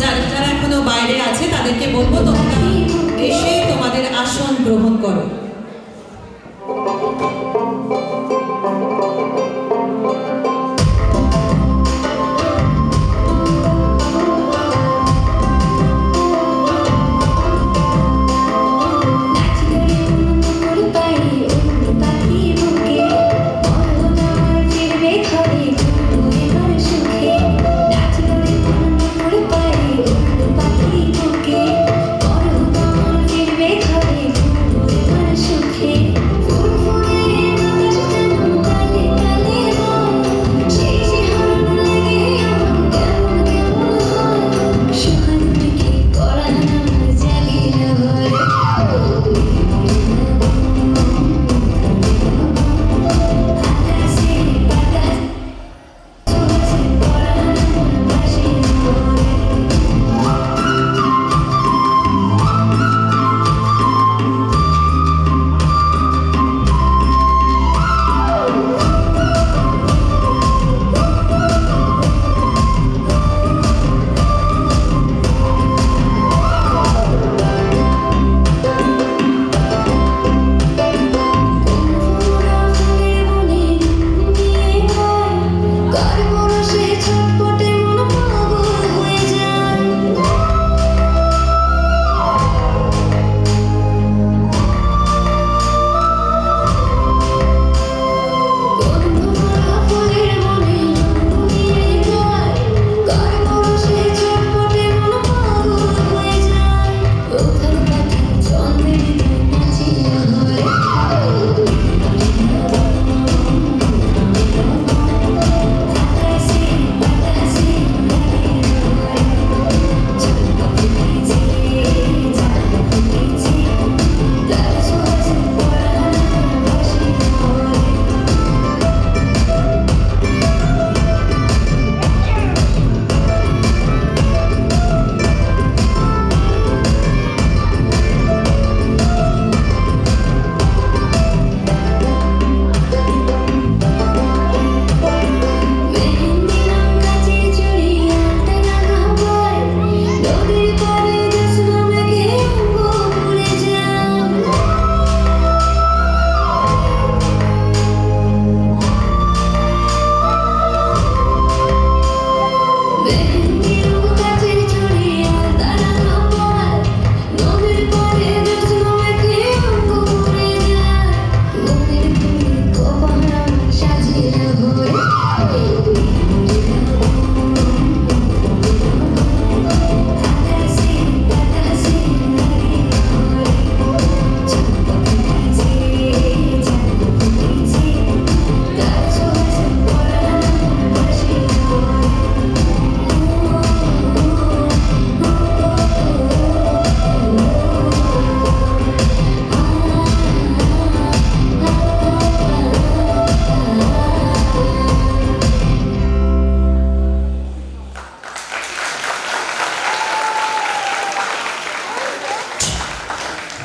যারা যারা এখনো বাইরে আছে তাদেরকে বলবো তোমরা এসে তোমাদের আসন গ্রহণ করো।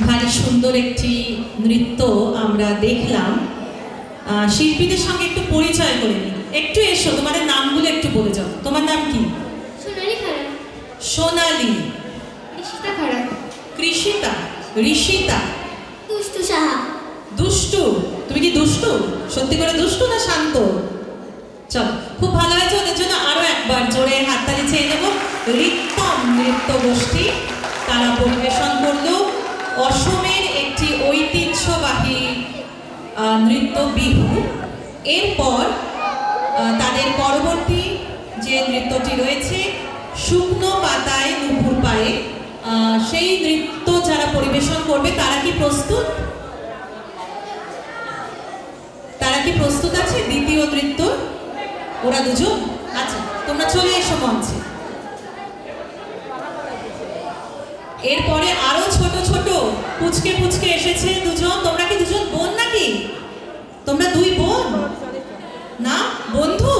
ভারী সুন্দর একটি নৃত্য আমরা দেখলাম। শিল্পীদের সঙ্গে একটু পরিচয় করে নিই। একটু এসো, তোমাদের নামগুলো একটু বলে যাও। তোমার নাম কি? সোনালি খাড়া। সোনালি। ঋষিতা খাড়া। কৃষিতা। ঋষিতা। দুষ্টু সাহা। দুষ্টু। তুমি কি দুষ্টু? সত্যি করে দুষ্টু না শান্ত? চলো, খুব ভালো হয়েছে। ওদের জন্য আরো একবার জোরে হাততালি চেয়ে নেব। রিক্তম নৃত্য গোষ্ঠী তারা পরিবেশন করলো অসমের একটি ঐতিহ্যবাহী নৃত্য বিহু। এরপর তাদের পরবর্তী যে নৃত্যটি রয়েছে শুকনো পাতায় নুপুর পায়ে, সেই নৃত্য যারা পরিবেশন করবে তারা কি প্রস্তুত? তারা কি প্রস্তুত আছে দ্বিতীয় নৃত্য? ওরা দুজন? আচ্ছা, তোমরা চলে এসো মঞ্চে। এরপরে আরো ছোট ছোট পুচকে পুচকে এসেছে দুজন। তোমরা কি দুজন বোন নাকি? তোমরা দুই বোন না বন্ধু?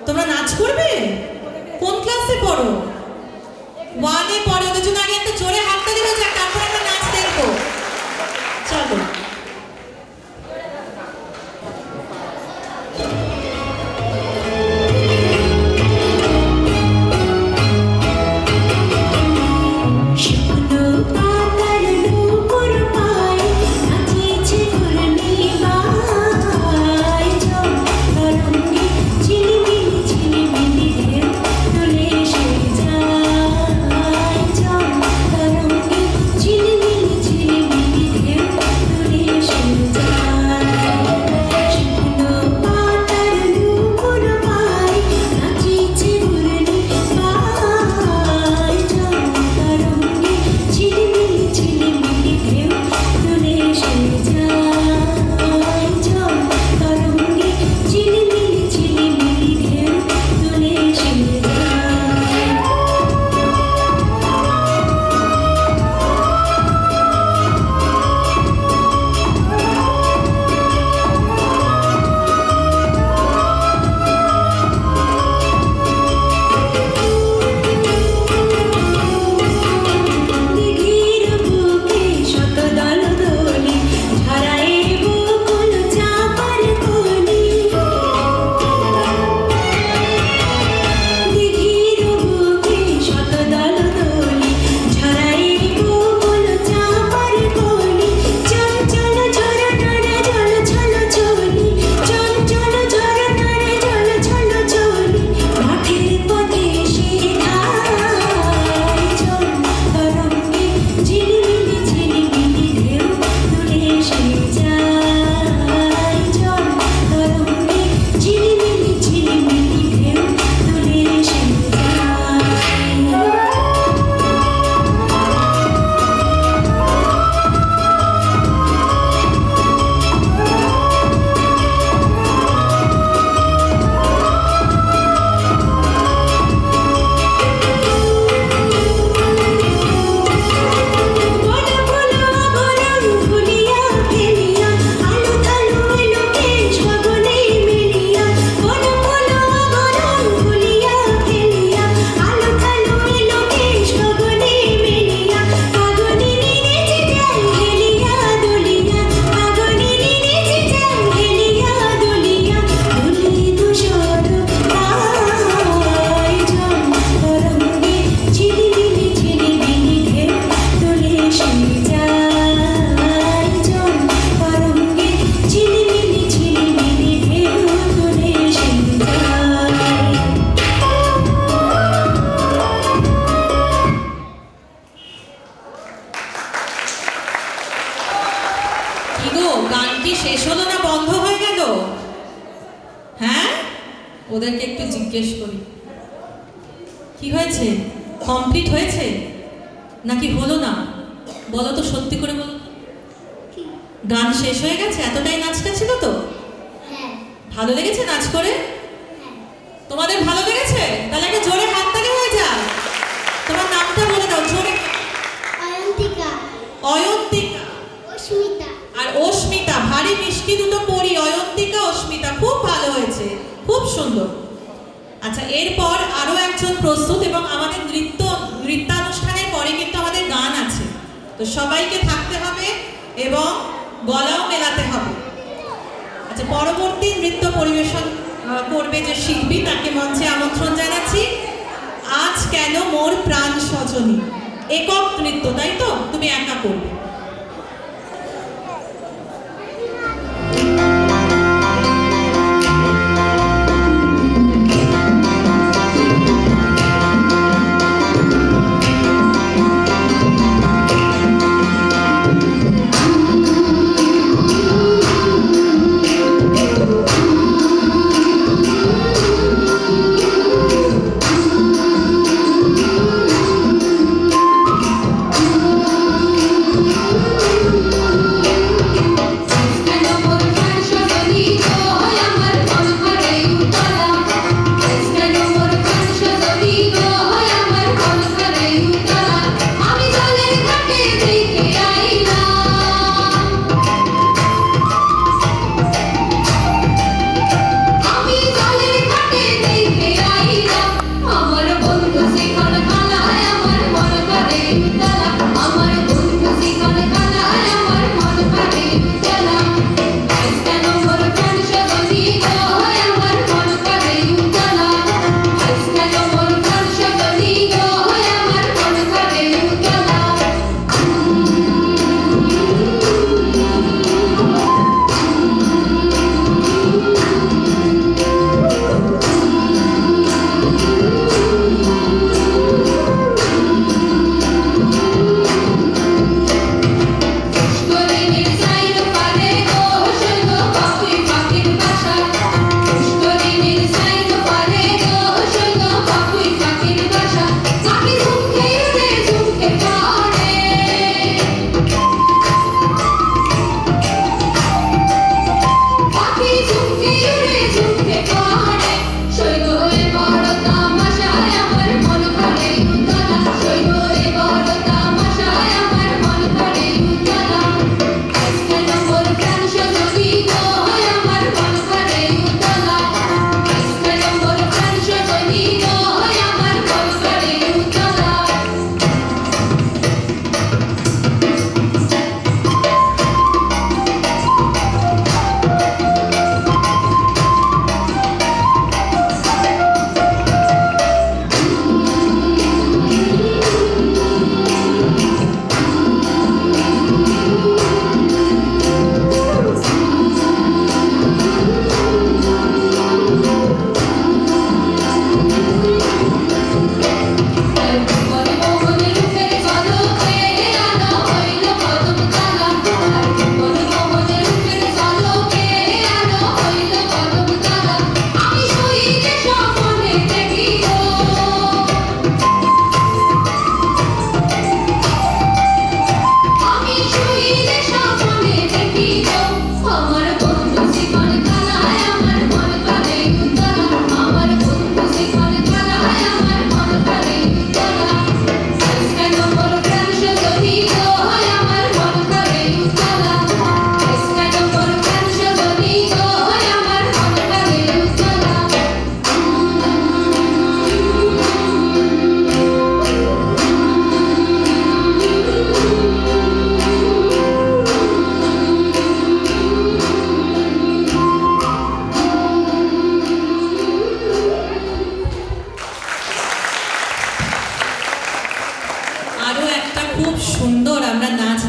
তোমরা নাচ করবে? কোন ক্লাসে পড়ো? 1-এ পড়ো। ওদের জন্য আগে একটা জোরে হাততালি হয়ে যাক, তারপর আমরা নাচ দেখবো। চলো। ওদেরকে একটু জিজ্ঞেস করি কি হয়েছে, কমপ্লিট হয়েছে নাকি হলো না? বলো তো, সত্যি করে বলো। কি? গান শেষ হয়ে গেছে? এতটাই নাচটা ছিল তো? হ্যাঁ। ভালো লেগেছে নাচ করে? হ্যাঁ। তোমাদের ভালো লেগেছে? তাহলে একটা জোরে হাততালি হয়ে যায়। তোমার নামটা বলে দাও জোরে। অয়ন্তিকা। অয়ন্তিকা অস্মিতা। আর অস্মিতা, ভারী মিষ্টি দুটো পড়ি, অয়ন্তিকা অস্মিতা, খুব ভালো হয়েছে, খুব সুন্দর। আচ্ছা, এরপর আরো একজন প্রস্তুত এবং আমাদের নৃত্যানুষ্ঠানের পরে কিন্তু আমাদের গান আছে, তো সবাইকে থাকতে হবে এবং গলাও মেলাতে হবে। আচ্ছা, পরবর্তী নৃত্য পরিবেশন করবে যে শিল্পী, তাকে মঞ্চে আমন্ত্রণ জানাচ্ছি। আজ কেন মোর প্রাণ সজনী, একক নৃত্য, তাই তো? তুমি একা করবে।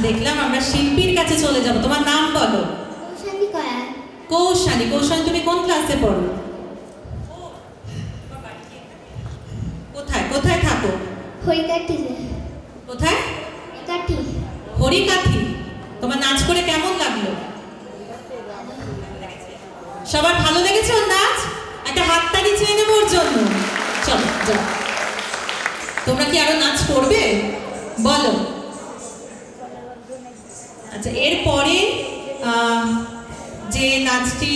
দেখলাম, আমরা শিল্পীর কাছে চলে যাব। তোমার নাম বলো। কৌশানী কয়াল। কৌশানী। কৌশানী, তুমি কোন ক্লাসে পড়ো? কোথায় কোথায় থাকো? হরিকাঠি। কোথায়? কাঠি। হরিকাঠি। তোমার নাচ করে কেমন লাগলো? সবার ভালো লেগেছে ওর নাচ? একটা হাততালি চেয়ে নেবো ওর জন্য। চলো যাও। তোমরা কি আরো নাচ করবে বলো? আচ্ছা, এরপরে যে নাচটি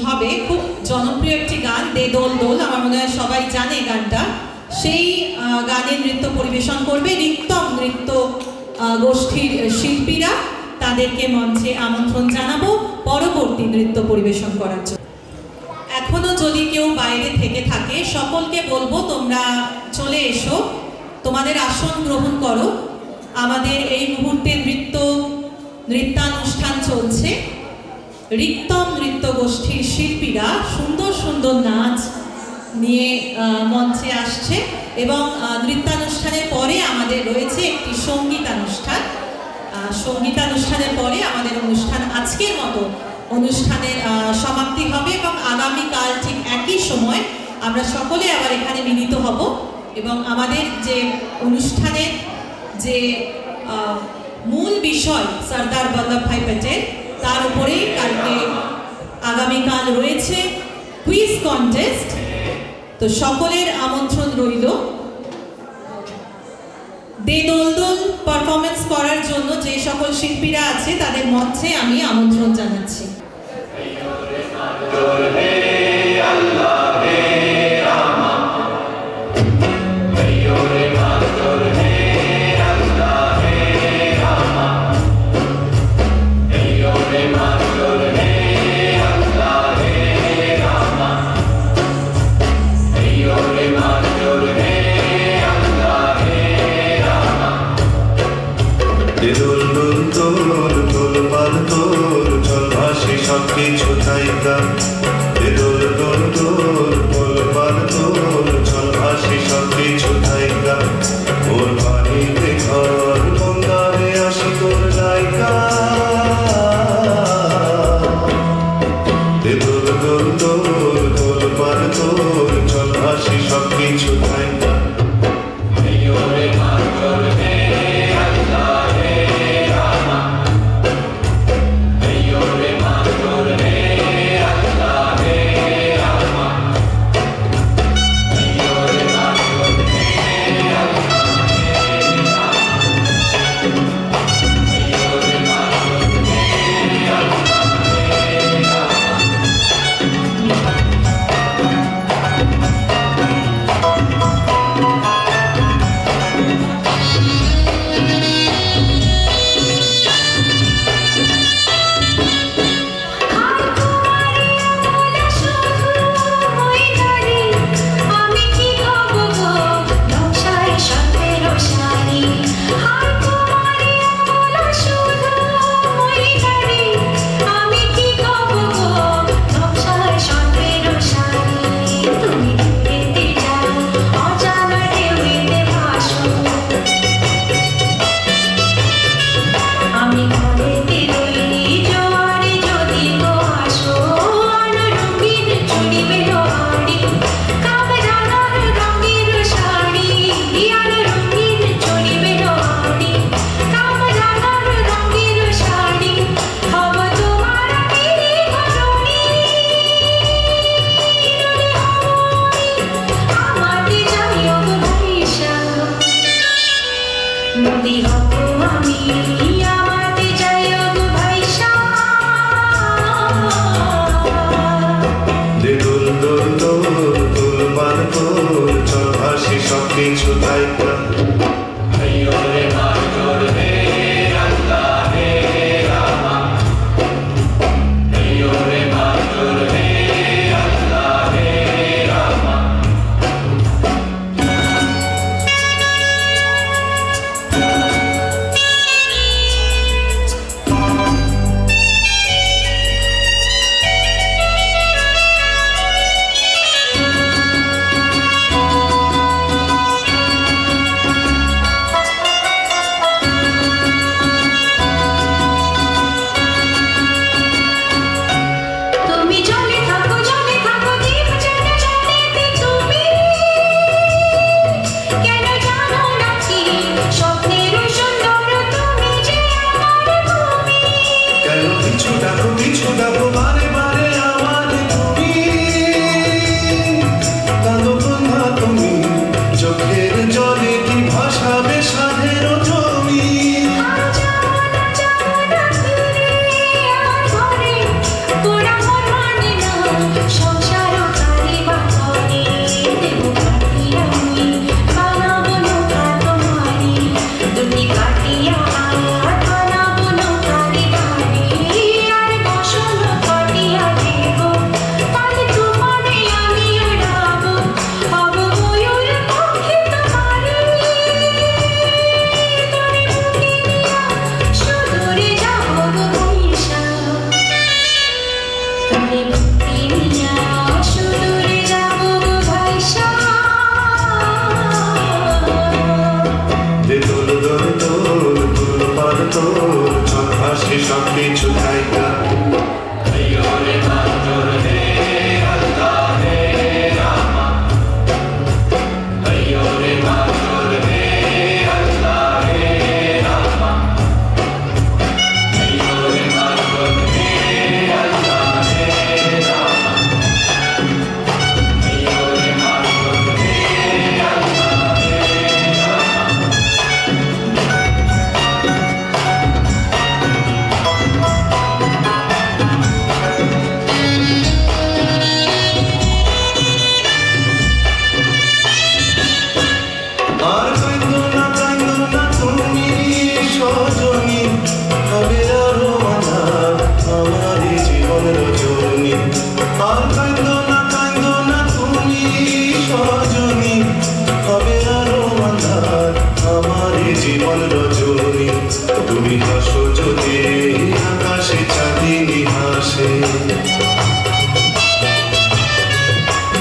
হবে খুব জনপ্রিয় একটি গান, দে দোল দোল, আমার মনে হয় সবাই জানে গানটা। সেই গানের নৃত্য পরিবেশন করবে রিক্তম নৃত্য গোষ্ঠীর শিল্পীরা। তাদেরকে মঞ্চে আমন্ত্রণ জানাবো পরবর্তী নৃত্য পরিবেশন করার জন্য। এখনো যদি কেউ বাইরে থেকে থাকে সকলকে বলবো তোমরা চলে এসো, তোমাদের আসন গ্রহণ করো। আমাদের এই মুহূর্তে নৃত্যানুষ্ঠান চলছে। রিক্তম নৃত্য গোষ্ঠীর শিল্পীরা সুন্দর সুন্দর নাচ নিয়ে মঞ্চে আসছে এবং নৃত্যানুষ্ঠানের পরে আমাদের রয়েছে একটি সঙ্গীতানুষ্ঠান। সঙ্গীতানুষ্ঠানের পরে আমাদের অনুষ্ঠান আজকের মতো অনুষ্ঠানের সমাপ্তি হবে এবং আগামীকাল ঠিক একই সময় আমরা সকলে আবার এখানে মিলিত হব এবং আমাদের যে অনুষ্ঠানের যে মূল বিষয় সর্দার বল্লভভাই প্যাটেল, তার উপরেই কালকে আগামীকাল রয়েছে কুইজ কন্টেস্ট। তো সকলের আমন্ত্রণ রইল দে দোল দোল পারফরমেন্স করার জন্য। যে সকল শিল্পীরা আছে তাদের মঞ্চে আমি আমন্ত্রণ জানাচ্ছি। সবকিছু থাইকা দোল দোল দোল দোল পাল দোল চল ভাসি সবকিছু থাইকা ওর বাড়িতে ঘর বন্দারে আসি তোর লাইকা দোল দোল দোল দোল পাল দোল চল ভাসি সবকিছু থাইকা সবকিছু থাইকা আর কাইন্দো না তুমি সজনী, হবে আরো আঁধার আমার এই জীবন রজনী। আর কাইন্দো না তুমি সজনী, হবে আরো আঁধার আমার এই জীবন রজনী। তুমি হাসো যদি আকাশে চাঁদিনী হাসে,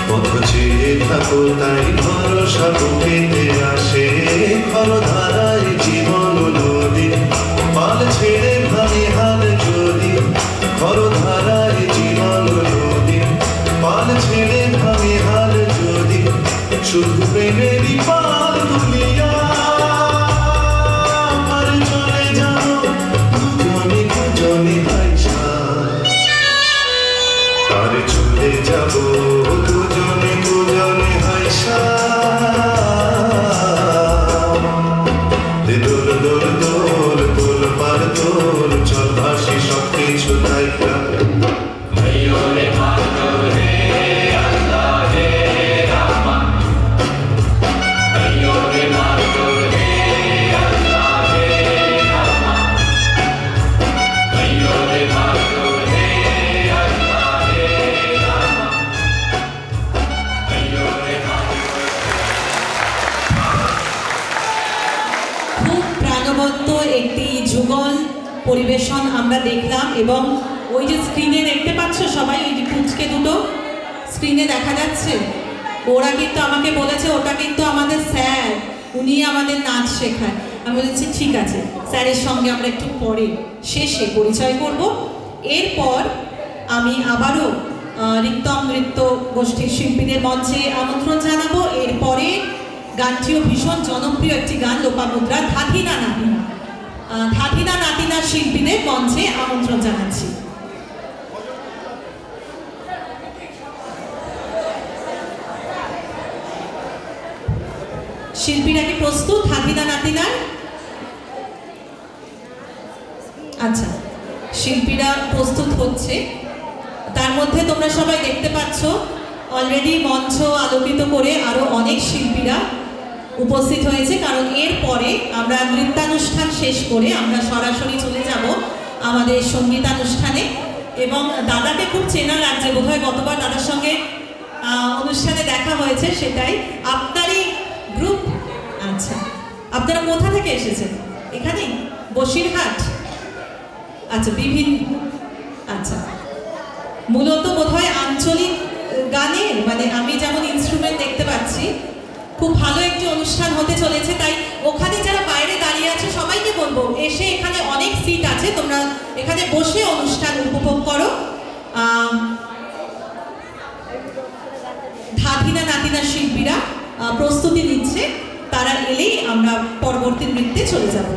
পথ চেয়ে থাকো তাই ভরসা বুকেতে আসে। খরধারায় জীবন নদী, পাল ছেড়ে ভাঙে হাল যদি। খরধারায় জীবন নদী, পাল ছেড়ে ভাঙে হাল যদি। শুধু প্রেমেরই পাল দুনিয়া, আর চলে যাবো দুজনে হাইসা। আর চলে যাবো দুজনে হাইসা। দোল দোল দোল দোল পার দোল, চল ভাসি সব কিছু থাইকা। খুব প্রাণবন্ত একটি যুগল পরিবেশন আমরা দেখলাম। এবং ওই যে স্ক্রিনে দেখতে পাচ্ছ সবাই, ওই যে কুচকে দুটো স্ক্রিনে দেখা যাচ্ছে, ওরা কিন্তু আমাকে বলেছে ওটা কিন্তু আমাদের স্যার, উনি আমাদের নাচ শেখায়। আমি বলেছি ঠিক আছে, স্যারের সঙ্গে আমরা একটু পরে শেষে পরিচয় করব। এরপর আমি আবারও রিক্তম নৃত্য গোষ্ঠীর শিল্পীদের মঞ্চে আমন্ত্রণ জানাবো। এরপরে গানটিও ভীষণ জনপ্রিয় একটি গান, লোপামুদ্রা, ধাধিনা নাতিনা। ধাধিনা নাতিনা শিল্পীদের মঞ্চে আমন্ত্রণ জানাচ্ছি। শিল্পীরা কি প্রস্তুত ধাধিনা নাতিনার? আচ্ছা, শিল্পীরা প্রস্তুত হচ্ছে। তার মধ্যে তোমরা সবাই দেখতে পাচ্ছ অলরেডি মঞ্চ আলোকিত করে আরো অনেক শিল্পীরা উপস্থিত হয়েছে। কারণ এরপরে আমরা নৃত্যানুষ্ঠান শেষ করে আমরা সরাসরি চলে যাব আমাদের সঙ্গীতানুষ্ঠানে। এবং দাদাকে খুব চেনা লাগছে, বোধহয় গতবার দাদার সঙ্গে অনুষ্ঠানে দেখা হয়েছে, সেটাই আপনারই গ্রুপ। আচ্ছা, আপনারা কোথা থেকে এসেছেন? এখানেই বসিরহাট? আচ্ছা, বিভিন্ন, আচ্ছা, মূলত বোধহয় আঞ্চলিক গানের, মানে আমি যেমন ইনস্ট্রুমেন্ট দেখতে পাচ্ছি, খুব ভালো একটি অনুষ্ঠান হতে চলেছে। তাই ওখানে যারা বাইরে দাঁড়িয়ে আছে সবাইকে বলবো এসে, এখানে অনেক সিট আছে, তোমরা এখানে বসে অনুষ্ঠান উপভোগ করো। ধাধিনা নাতিনা শিল্পীরা প্রস্তুতি নিচ্ছে, তারা এলেই আমরা পরবর্তী নৃত্যে চলে যাব।